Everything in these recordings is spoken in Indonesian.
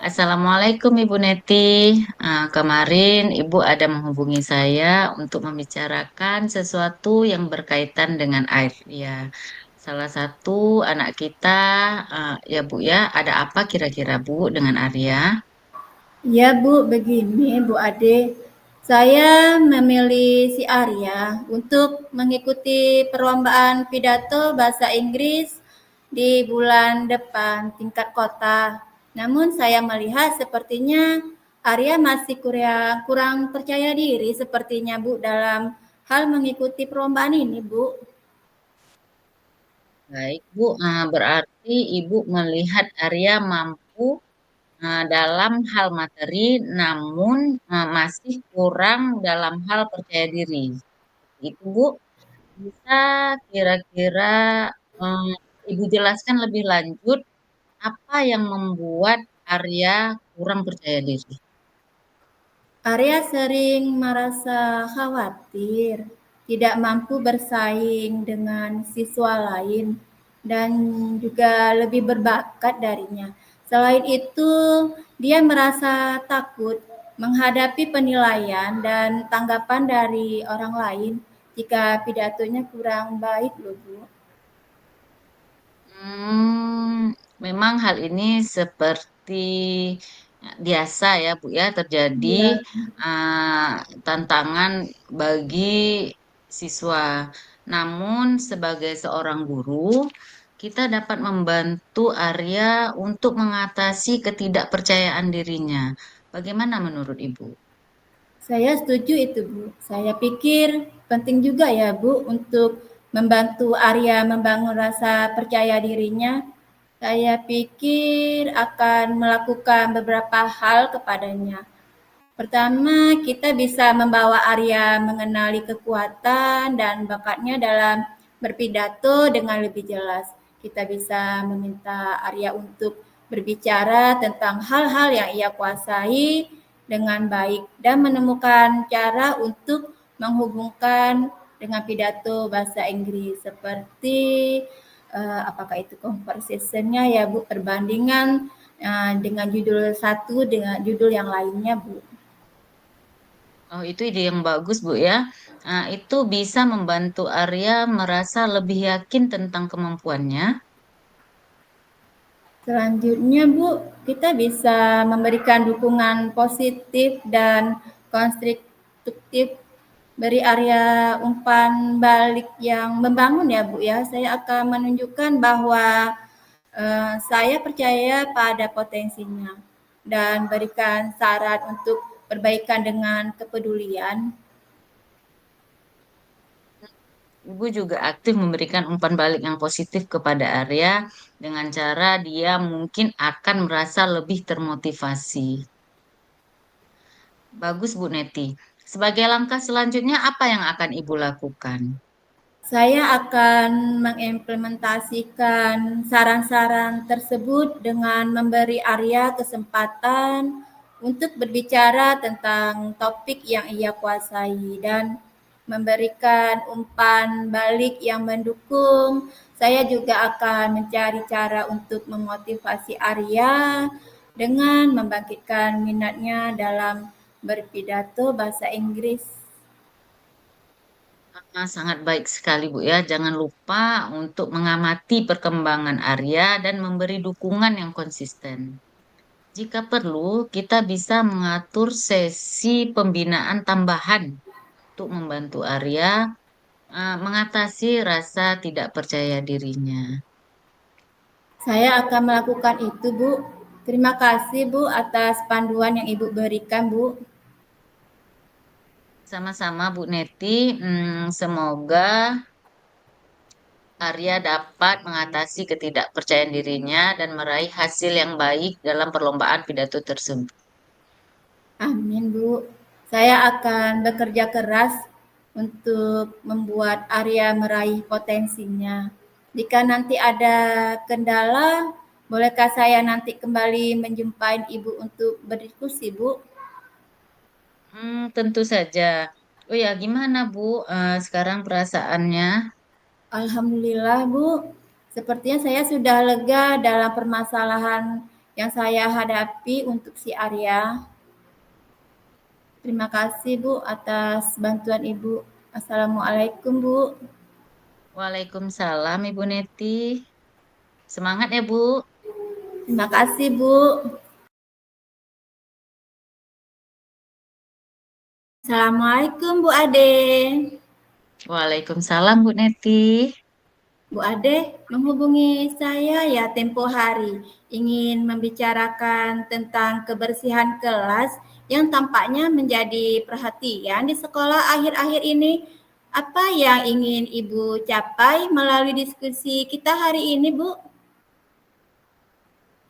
Assalamualaikum Ibu Neti. Kemarin Ibu ada menghubungi saya untuk membicarakan sesuatu yang berkaitan dengan air. Ya, salah satu anak kita, ya Bu ya, ada apa kira-kira Bu dengan Arya? Ya Bu, begini Bu Ade, saya memilih si Arya untuk mengikuti perlombaan pidato bahasa Inggris di bulan depan tingkat kota. Namun saya melihat sepertinya Arya masih kurang percaya diri sepertinya Bu dalam hal mengikuti perlombaan ini Bu. Baik Bu, berarti Ibu melihat Arya mampu dalam hal materi, namun masih kurang dalam hal percaya diri. Itu Bu. Bisa kira-kira eh, Ibu jelaskan lebih lanjut apa yang membuat Arya kurang percaya diri? Arya sering merasa khawatir, tidak mampu bersaing dengan siswa lain, dan juga lebih berbakat darinya. Selain itu, dia merasa takut menghadapi penilaian dan tanggapan dari orang lain jika pidatonya kurang baik loh Bu. Memang hal ini seperti biasa ya Bu ya terjadi Iya. eh, tantangan bagi siswa. Namun sebagai seorang guru, kita dapat membantu Arya untuk mengatasi ketidakpercayaan dirinya. Bagaimana menurut Ibu? Saya setuju itu, Bu. Saya pikir penting juga ya, Bu, untuk membantu Arya membangun rasa percaya dirinya. Saya pikir akan melakukan beberapa hal kepadanya. Pertama, kita bisa membawa Arya mengenali kekuatan dan bakatnya dalam berpidato dengan lebih jelas. Kita bisa meminta Arya untuk berbicara tentang hal-hal yang ia kuasai dengan baik dan menemukan cara untuk menghubungkan dengan pidato bahasa Inggris seperti apakah itu conversationnya ya Bu, perbandingan dengan judul satu dengan judul yang lainnya Bu. Oh, itu ide yang bagus, Bu ya. Itu bisa membantu Arya merasa lebih yakin tentang kemampuannya. Selanjutnya, Bu, kita bisa memberikan dukungan positif dan konstruktif, beri area umpan balik yang membangun ya, Bu ya. Saya akan menunjukkan bahwa saya percaya pada potensinya dan berikan saran untuk perbaikan dengan kepedulian. Ibu juga aktif memberikan umpan balik yang positif kepada Arya dengan cara dia mungkin akan merasa lebih termotivasi. Bagus, Bu Neti. Sebagai langkah selanjutnya, apa yang akan Ibu lakukan? Saya akan mengimplementasikan saran-saran tersebut dengan memberi Arya kesempatan untuk berbicara tentang topik yang ia kuasai dan memberikan umpan balik yang mendukung. Saya juga akan mencari cara untuk memotivasi Arya dengan membangkitkan minatnya dalam berpidato bahasa Inggris. Sangat baik sekali, Bu ya. Jangan lupa untuk mengamati perkembangan Arya dan memberi dukungan yang konsisten. Jika perlu, kita bisa mengatur sesi pembinaan tambahan untuk membantu Arya mengatasi rasa tidak percaya dirinya. Saya akan melakukan itu, Bu. Terima kasih, Bu, atas panduan yang Ibu berikan, Bu. Sama-sama, Bu Neti. Semoga Arya dapat mengatasi ketidakpercayaan dirinya dan meraih hasil yang baik dalam perlombaan pidato tersebut. Amin, Bu. Saya akan bekerja keras untuk membuat Arya meraih potensinya. Jika nanti ada kendala, bolehkah saya nanti kembali menjumpai Ibu untuk berdiskusi, Bu? Tentu saja. Oh ya, gimana Bu? Sekarang perasaannya? Alhamdulillah, Bu. Sepertinya saya sudah lega dalam permasalahan yang saya hadapi untuk si Arya. Terima kasih Bu atas bantuan Ibu. Assalamualaikum Bu. Waalaikumsalam Ibu Neti. Semangat ya Bu. Terima kasih Bu. Assalamualaikum Bu Ade. Waalaikumsalam Bu Neti. Bu Ade menghubungi saya ya tempo hari ingin membicarakan tentang kebersihan kelas yang tampaknya menjadi perhatian di sekolah akhir-akhir ini. Apa yang ingin Ibu capai melalui diskusi kita hari ini, Bu?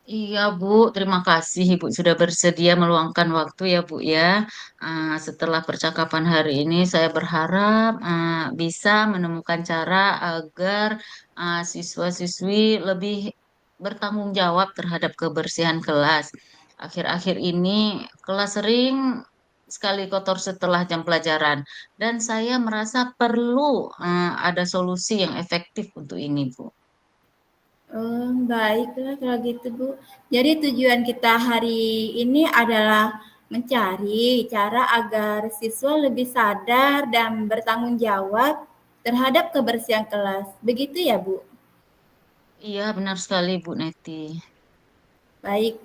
Iya Bu, terima kasih Ibu sudah bersedia meluangkan waktu ya Bu ya. Setelah percakapan hari ini saya berharap bisa menemukan cara agar siswa-siswi lebih bertanggung jawab terhadap kebersihan kelas. Akhir-akhir ini kelas sering sekali kotor setelah jam pelajaran dan saya merasa perlu ada solusi yang efektif untuk ini Bu. Oh, baiklah kalau gitu, Bu. Jadi tujuan kita hari ini adalah mencari cara agar siswa lebih sadar dan bertanggung jawab terhadap kebersihan kelas. Begitu ya, Bu? Iya benar sekali Bu Neti. Baik.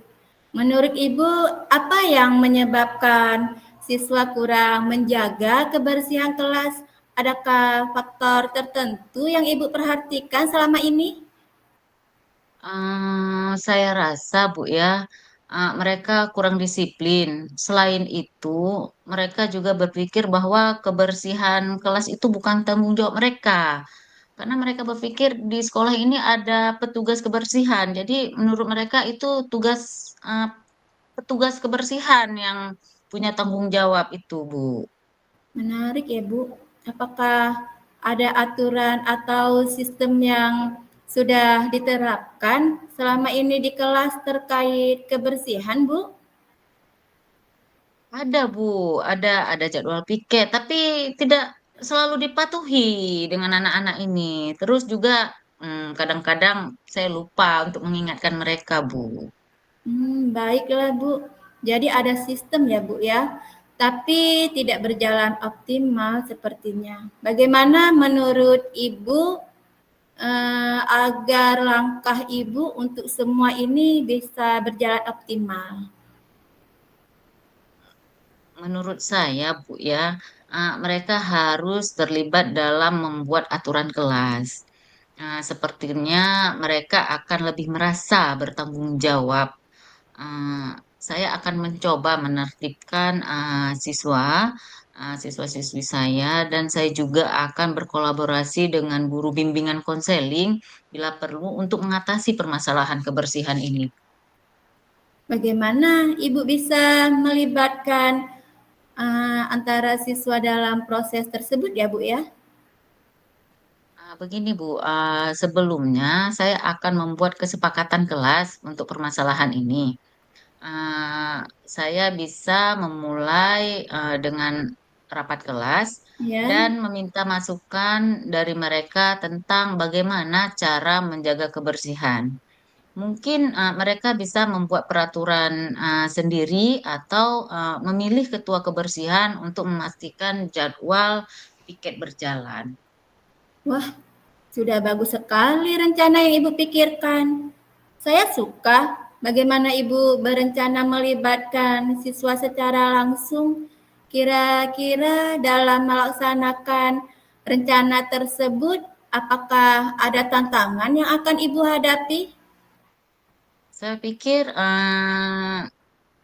Menurut Ibu, apa yang menyebabkan siswa kurang menjaga kebersihan kelas? Adakah faktor tertentu yang Ibu perhatikan selama ini? Saya rasa, Bu ya, mereka kurang disiplin. Selain itu, mereka juga berpikir bahwa kebersihan kelas itu bukan tanggung jawab mereka. Karena mereka berpikir di sekolah ini ada petugas kebersihan. Jadi menurut mereka itu petugas kebersihan yang punya tanggung jawab itu, Bu. Menarik ya, Bu. Apakah ada aturan atau sistem yang sudah diterapkan selama ini di kelas terkait kebersihan, Bu? Ada Bu, ada jadwal piket, tapi tidak selalu dipatuhi dengan anak-anak ini. Terus juga kadang-kadang saya lupa untuk mengingatkan mereka Bu. Baiklah, Bu. Jadi ada sistem ya, Bu ya. Tapi tidak berjalan optimal sepertinya. Bagaimana menurut Ibu agar langkah Ibu untuk semua ini bisa berjalan optimal? Menurut saya Bu ya, mereka harus terlibat dalam membuat aturan kelas. Sepertinya mereka akan lebih merasa bertanggung jawab. eh, saya akan mencoba menertibkan siswa-siswi saya, dan saya juga akan berkolaborasi dengan guru bimbingan konseling bila perlu untuk mengatasi permasalahan kebersihan ini. Bagaimana Ibu bisa melibatkan antara siswa dalam proses tersebut ya, Bu ya? Begini Bu, sebelumnya saya akan membuat kesepakatan kelas untuk permasalahan ini. eh, saya bisa memulai dengan rapat kelas Ya. dan meminta masukan dari mereka tentang bagaimana cara menjaga kebersihan. Mungkin mereka bisa membuat peraturan sendiri atau memilih ketua kebersihan untuk memastikan jadwal piket berjalan. Wah, sudah bagus sekali rencana yang Ibu pikirkan. Saya suka bagaimana Ibu berencana melibatkan siswa secara langsung. Kira-kira dalam melaksanakan rencana tersebut, apakah ada tantangan yang akan Ibu hadapi? Saya pikir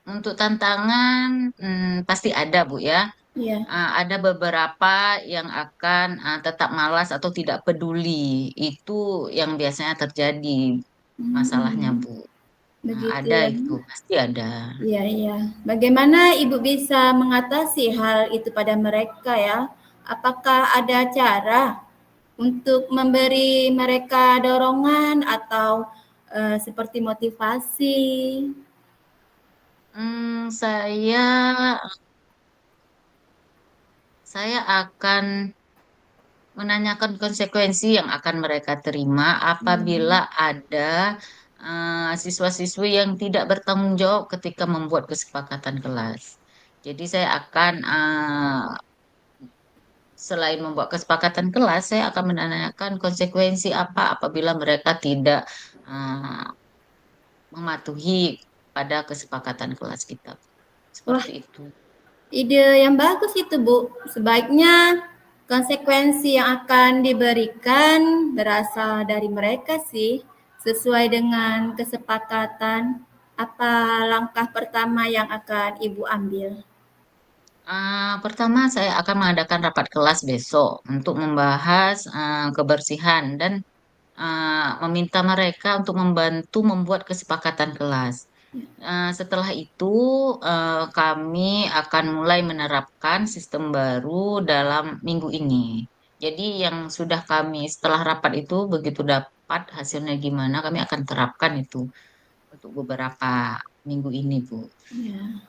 untuk tantangan pasti ada, Bu ya. Ya. Ada beberapa yang akan tetap malas atau tidak peduli. Itu yang biasanya terjadi masalahnya, Hmm, Bu. begitu Ada ya. itu, pasti ada. Iya, iya. Bagaimana Ibu bisa mengatasi hal itu pada mereka ya? Apakah ada cara untuk memberi mereka dorongan atau seperti motivasi? Hmm, saya akan menanyakan konsekuensi yang akan mereka terima apabila Hmm, ada siswa-siswi yang tidak bertanggung jawab ketika membuat kesepakatan kelas. Jadi saya akan selain membuat kesepakatan kelas, saya akan menanyakan konsekuensi apa apabila mereka tidak uh, mematuhi pada kesepakatan kelas kita. Wah, Seperti itu. ide yang bagus itu, Bu. Sebaiknya konsekuensi yang akan diberikan berasal dari mereka sih, sesuai dengan kesepakatan. Apa langkah pertama yang akan Ibu ambil? Pertama, saya akan mengadakan rapat kelas besok untuk membahas kebersihan dan meminta mereka untuk membantu membuat kesepakatan kelas. Setelah itu, kami akan mulai menerapkan sistem baru dalam minggu ini. Jadi, yang sudah kami setelah rapat itu, begitu dapat hasilnya gimana, kami akan terapkan itu untuk beberapa minggu ini, Bu. Ya,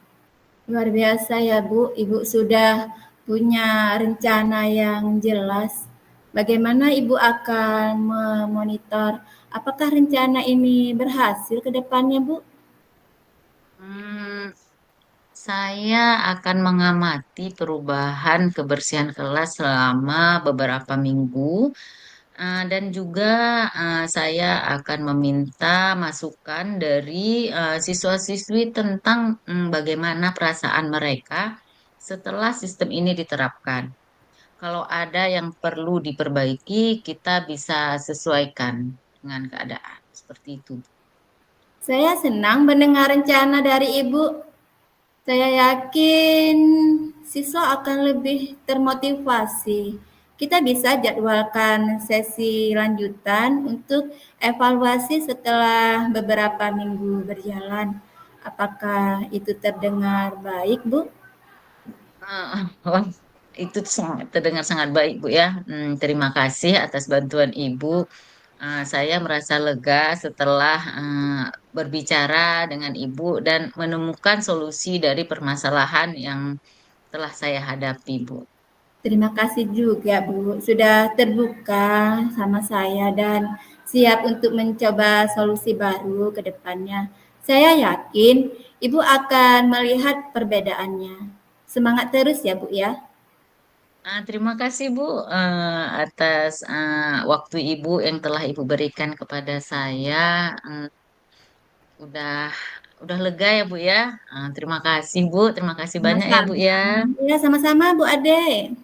luar biasa ya, Bu. Ibu sudah punya rencana yang jelas. Bagaimana Ibu akan memonitor apakah rencana ini berhasil ke depannya, Bu? Hmm, saya akan mengamati perubahan kebersihan kelas selama beberapa minggu. Dan juga saya akan meminta masukan dari siswa-siswi tentang bagaimana perasaan mereka setelah sistem ini diterapkan. Kalau ada yang perlu diperbaiki, kita bisa sesuaikan dengan keadaan. Seperti itu. Saya senang mendengar rencana dari Ibu. Saya yakin siswa akan lebih termotivasi. Kita bisa jadwalkan sesi lanjutan untuk evaluasi setelah beberapa minggu berjalan. Apakah itu terdengar baik, Bu? Wah, itu sangat terdengar sangat baik, Bu ya. Terima kasih atas bantuan Ibu. Saya merasa lega setelah berbicara dengan Ibu dan menemukan solusi dari permasalahan yang telah saya hadapi, Bu. Terima kasih juga, Bu, sudah terbuka sama saya dan siap untuk mencoba solusi baru ke depannya. Saya yakin Ibu akan melihat perbedaannya. Semangat terus ya, Bu ya. Terima kasih, Bu, atas waktu Ibu yang telah Ibu berikan kepada saya. Hmm, udah udah lega ya, Bu ya. Terima kasih, Bu. Terima kasih banyak ya, Bu Sama-sama. ya. Ya, sama-sama Bu Ade.